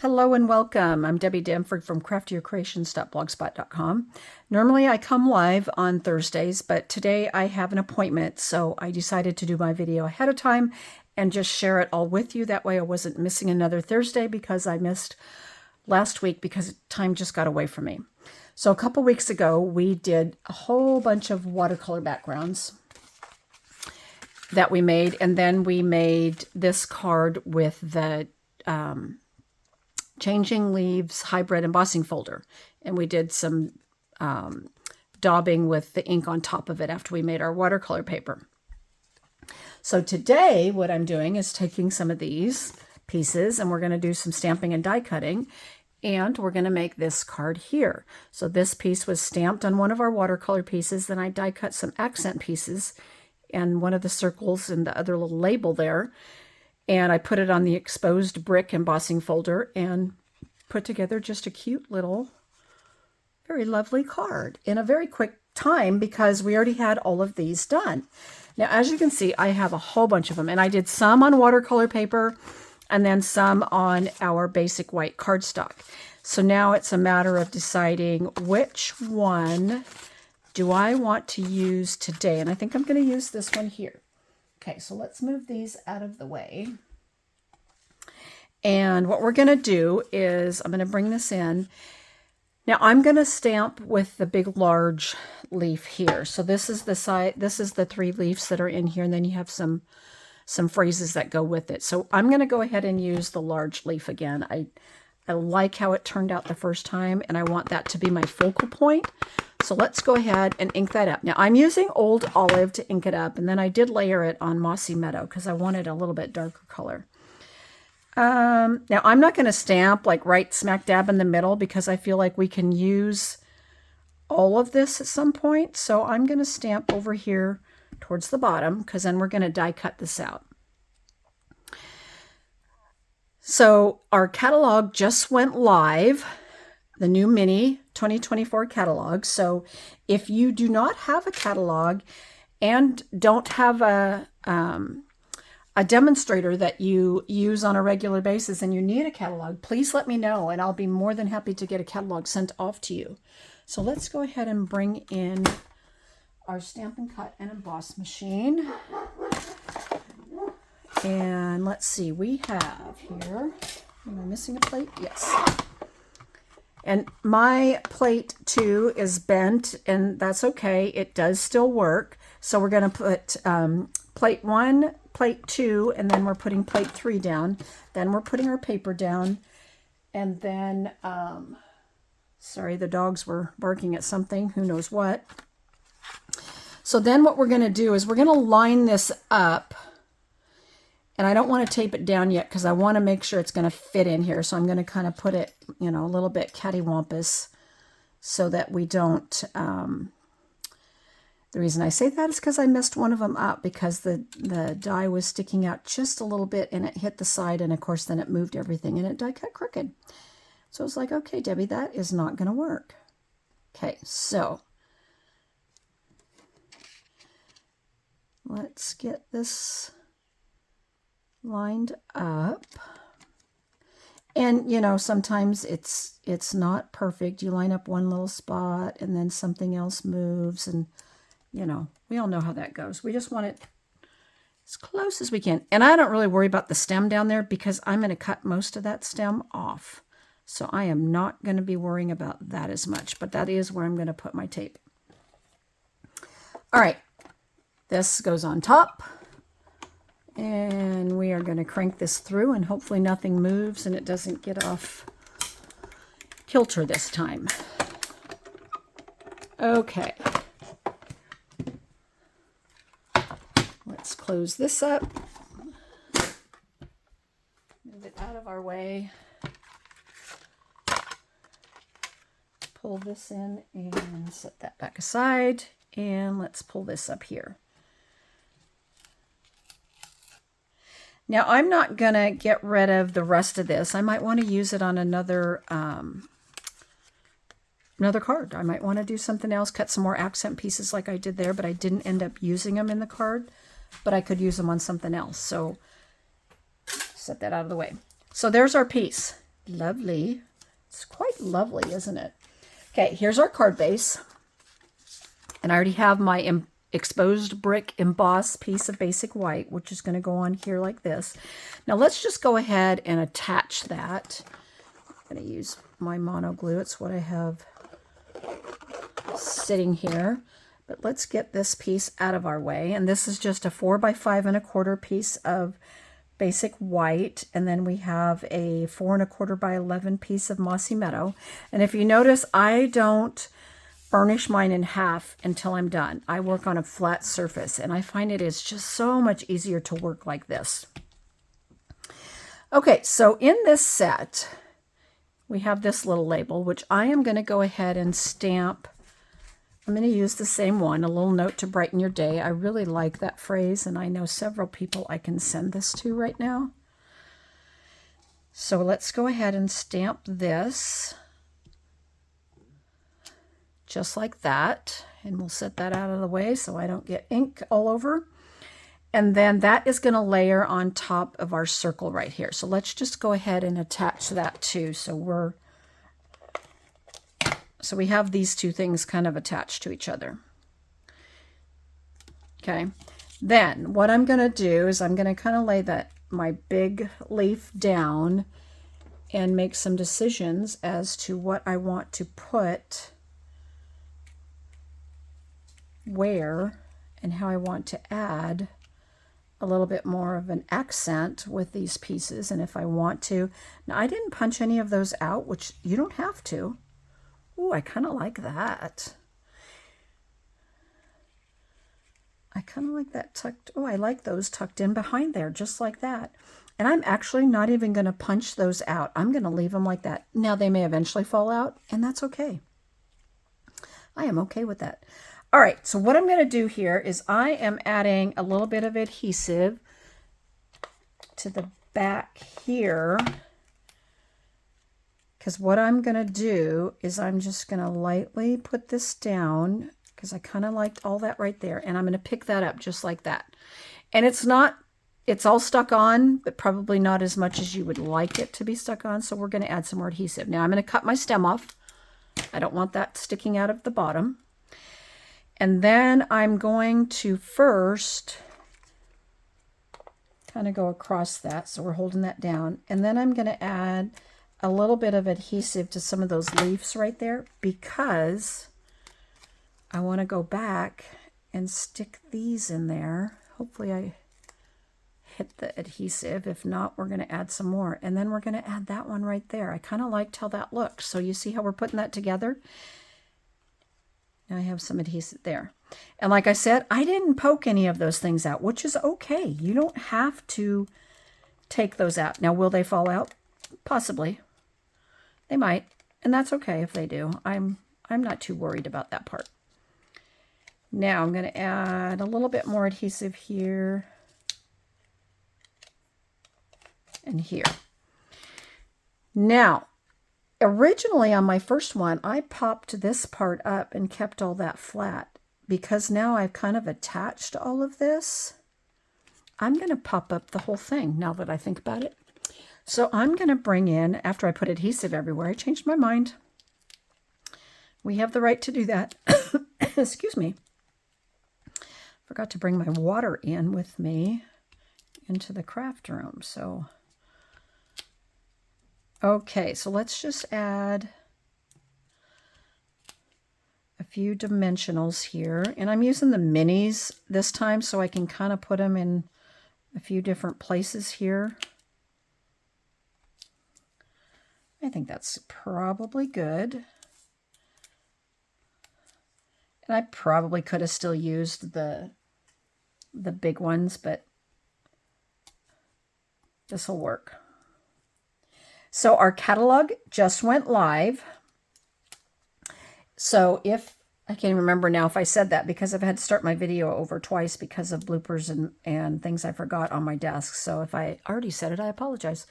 Hello and welcome. I'm Debbie Danford from craftyyourcreations.blogspot.com. Normally I come live on Thursdays, but today I have an appointment, so I decided to do my video ahead of time and just share it all with you. That way I wasn't missing another Thursday because I missed last week because time just got away from me. So a couple weeks ago, we did a whole bunch of watercolor backgrounds that we made, and then we made this card with the Changing Leaves hybrid embossing folder, and we did some daubing with the ink on top of it after we made our watercolor paper. So today what I'm doing is taking some of these pieces and we're going to do some stamping and die cutting, and we're going to make this card here. So this piece was stamped on one of our watercolor pieces, then I die cut some accent pieces and one of the circles and the other little label there. And I put it on the exposed brick embossing folder and put together just a cute little, very lovely card in a very quick time because we already had all of these done. Now, as you can see, I have a whole bunch of them, and I did some on watercolor paper and then some on our basic white cardstock. So now it's a matter of deciding which one do I want to use today. And I think I'm going to use this one here. Okay, so let's move these out of the way. And what we're going to do is I'm going to bring this in. Now I'm going to stamp with the big large leaf here. So this is the side, this is the 3 leaves that are in here, and then you have some phrases that go with it. So I'm going to go ahead and use the large leaf again. I like how it turned out the first time, and I want that to be my focal point. So let's go ahead and ink that up. Now I'm using Old Olive to ink it up, and then I did layer it on Mossy Meadow because I wanted a little bit darker color. Now I'm not going to stamp like right smack dab in the middle because I feel like we can use all of this at some point. So I'm going to stamp over here towards the bottom because then we're going to die cut this out. So our catalog just went live, the new mini 2024 catalog. So if you do not have a catalog and don't have a demonstrator that you use on a regular basis and you need a catalog, please let me know and I'll be more than happy to get a catalog sent off to you. So let's go ahead and bring in our Stampin' Cut and Emboss machine. And let's see, we have here, am I missing a plate? Yes. And my plate 2 is bent, and that's okay. It does still work. So we're going to put plate 1, plate 2, and then we're putting plate 3 down. Then we're putting our paper down. And then, sorry, the dogs were barking at something, who knows what. So then what we're going to do is we're going to line this up. And I don't want to tape it down yet because I want to make sure it's going to fit in here. So I'm going to kind of put it, you know, a little bit cattywampus so that we don't... the reason I say that is because I messed one of them up because the die was sticking out just a little bit and it hit the side, and of course then it moved everything and it die cut crooked. So I was like, okay, Debbie, that is not going to work. Okay, so let's get this lined up. And you know, sometimes it's not perfect. You line up one little spot and then something else moves, and you know, we all know how that goes. We just want it as close as we can. And I don't really worry about the stem down there because I'm going to cut most of that stem off. So I am not going to be worrying about that as much, but that is where I'm going to put my tape. All right, this goes on top. And we are going to crank this through, and hopefully nothing moves and it doesn't get off kilter this time. Okay. Let's close this up. Move it out of our way. Pull this in and set that back aside. And let's pull this up here. Now, I'm not going to get rid of the rest of this. I might want to use it on another card. I might want to do something else, cut some more accent pieces like I did there, but I didn't end up using them in the card, but I could use them on something else. So set that out of the way. So there's our piece. Lovely. It's quite lovely, isn't it? Okay, here's our card base. And I already have my exposed brick embossed piece of basic white, which is going to go on here like this. Now let's just go ahead and attach that. I'm going to use my mono glue. It's what I have sitting here. But let's get this piece out of our way. And this is just a 4 by 5 1/4 piece of basic white, and then we have a 4 1/4 by 11 piece of Mossy Meadow. And if you notice, I don't burnish mine in half until I'm done. I work on a flat surface, and I find it is just so much easier to work like this. Okay, so in this set, we have this little label, which I am going to go ahead and stamp. I'm going to use the same one, a little note to brighten your day. I really like that phrase, and I know several people I can send this to right now. So let's go ahead and stamp this just like that, and we'll set that out of the way so I don't get ink all over. And then that is going to layer on top of our circle right here. So let's just go ahead and attach that too. So we have these two things kind of attached to each other. Okay, then what I'm going to do is I'm going to kind of lay my big leaf down and make some decisions as to what I want to put where and how I want to add a little bit more of an accent with these pieces. And if I want to, now I didn't punch any of those out, which you don't have to. Ooh, I kind of like that. I kind of like that tucked. Oh, I like those tucked in behind there, just like that. And I'm actually not even going to punch those out. I'm going to leave them like that. Now, they may eventually fall out, and that's okay. I am okay with that. All right, so what I'm going to do here is I am adding a little bit of adhesive to the back here. Because what I'm going to do is I'm just going to lightly put this down because I kind of liked all that right there. And I'm going to pick that up just like that. And it's all stuck on, but probably not as much as you would like it to be stuck on. So we're going to add some more adhesive. Now I'm going to cut my stem off. I don't want that sticking out of the bottom. And then I'm going to first kind of go across that. So we're holding that down. And then I'm going to add a little bit of adhesive to some of those leaves right there because I want to go back and stick these in there. Hopefully I hit the adhesive. If not, we're going to add some more. And then we're going to add that one right there. I kind of liked how that looks. So you see how we're putting that together? Now I have some adhesive there. And like I said, I didn't poke any of those things out, which is okay. You don't have to take those out. Now, will they fall out? Possibly. They might, and that's okay if they do. I'm not too worried about that part. Now I'm going to add a little bit more adhesive here and here. Now, originally on my first one, I popped this part up and kept all that flat because now I've kind of attached all of this. I'm going to pop up the whole thing now that I think about it. So I'm going to bring in, after I put adhesive everywhere, I changed my mind. We have the right to do that. Excuse me. Forgot to bring my water in with me into the craft room. So, okay, so let's just add a few dimensionals here. And I'm using the minis this time so I can kind of put them in a few different places here. I think that's probably good. And I probably could have still used the big ones, but this will work. So our catalog just went live. So I can't remember now if I said that because I've had to start my video over twice because of bloopers and things I forgot on my desk. So if I already said it, I apologize.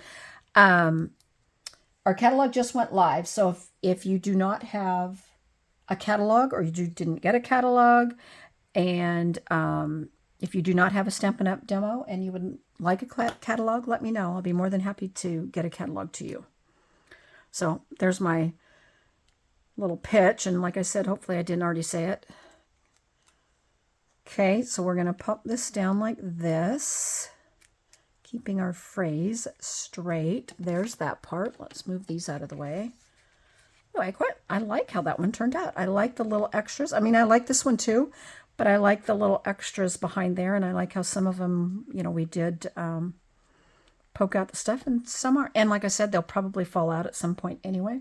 Our catalog just went live. So if you do not have a catalog or you didn't get a catalog, and if you do not have a Stampin' Up! Demo and you would like a catalog, let me know. I'll be more than happy to get a catalog to you. So there's my little pitch. And like I said, hopefully I didn't already say it. Okay, so we're going to pop this down like this, keeping our phrase straight. There's that part. Let's move these out of the way. Oh, I like how that one turned out. I like the little extras. I mean, I like this one too, but I like the little extras behind there, and I like how some of them, you know, we did poke out the stuff, and some are. And like I said, they'll probably fall out at some point anyway.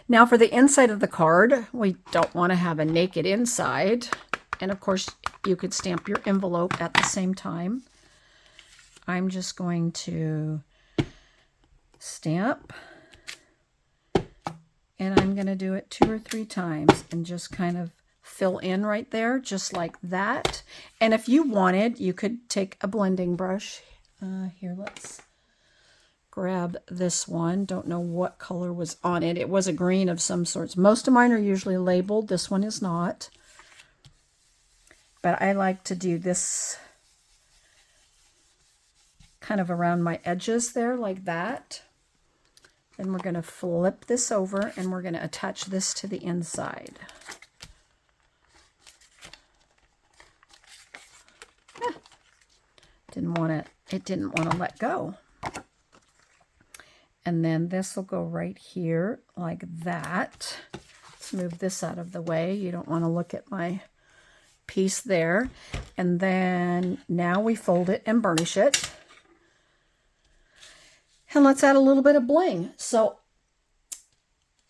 Now for the inside of the card, we don't want to have a naked inside. And of course, you could stamp your envelope at the same time. I'm just going to stamp. And I'm going to do it 2 or 3 times and just kind of fill in right there, just like that. And if you wanted, you could take a blending brush. Here, let's grab this one. Don't know what color was on it. It was a green of some sorts. Most of mine are usually labeled. This one is not. But I like to do this kind of around my edges there, like that. Then we're going to flip this over and we're going to attach this to the inside. It didn't want to let go. And then this will go right here like that. Let's move this out of the way. You don't want to look at my piece there. And then now we fold it and burnish it. And let's add a little bit of bling. So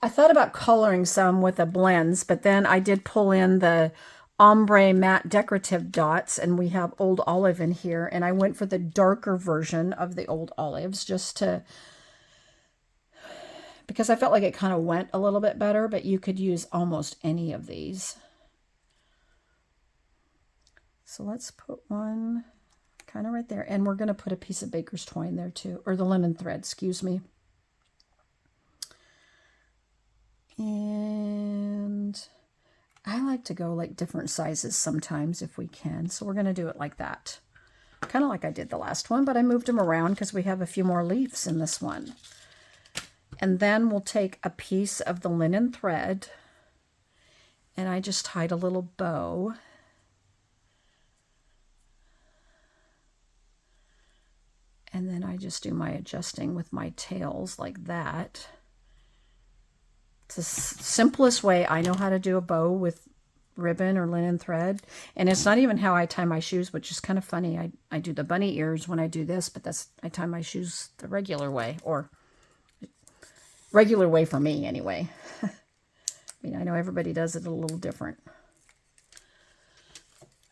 I thought about coloring some with a blends, but then I did pull in the ombre matte decorative dots, and we have Old Olive in here, and I went for the darker version of the Old Olives because I felt like it kind of went a little bit better, but you could use almost any of these. So let's put one kind of right there, and we're going to put a piece of baker's twine there too, or the linen thread, excuse me. And I like to go like different sizes sometimes if we can, so we're going to do it like that, kind of like I did the last one, but I moved them around because we have a few more leaves in this one. And then we'll take a piece of the linen thread, and I just tied a little bow. And then I just do my adjusting with my tails like that. It's the simplest way I know how to do a bow with ribbon or linen thread. And it's not even how I tie my shoes, which is kind of funny. I do the bunny ears when I do this, but I tie my shoes the regular way, or regular way for me anyway. I mean, I know everybody does it a little different.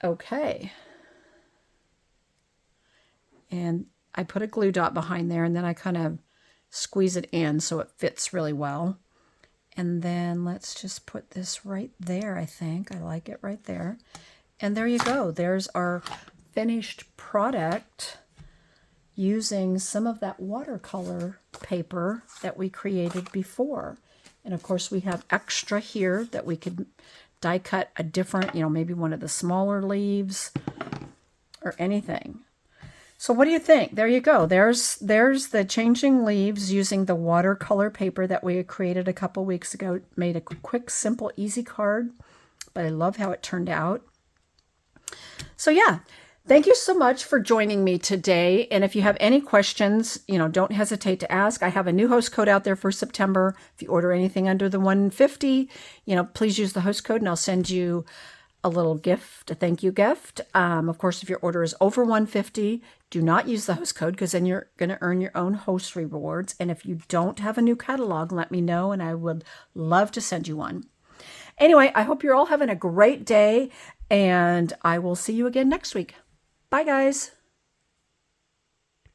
Okay. And I put a glue dot behind there, and then I kind of squeeze it in so it fits really well. And then let's just put this right there, I think. I like it right there. And there you go. There's our finished product using some of that watercolor paper that we created before. And of course we have extra here that we could die cut a different, maybe one of the smaller leaves or anything. So what do you think? There you go. There's the changing leaves using the watercolor paper that we had created a couple weeks ago. Made a quick, simple, easy card, but I love how it turned out. So yeah, thank you so much for joining me today. And if you have any questions, don't hesitate to ask. I have a new host code out there for September. If you order anything under the 150, please use the host code and I'll send you a little gift, a thank you gift. Of course, if your order is over 150, do not use the host code because then you're going to earn your own host rewards. And if you don't have a new catalog, let me know and I would love to send you one. Anyway, I hope you're all having a great day and I will see you again next week. Bye, guys.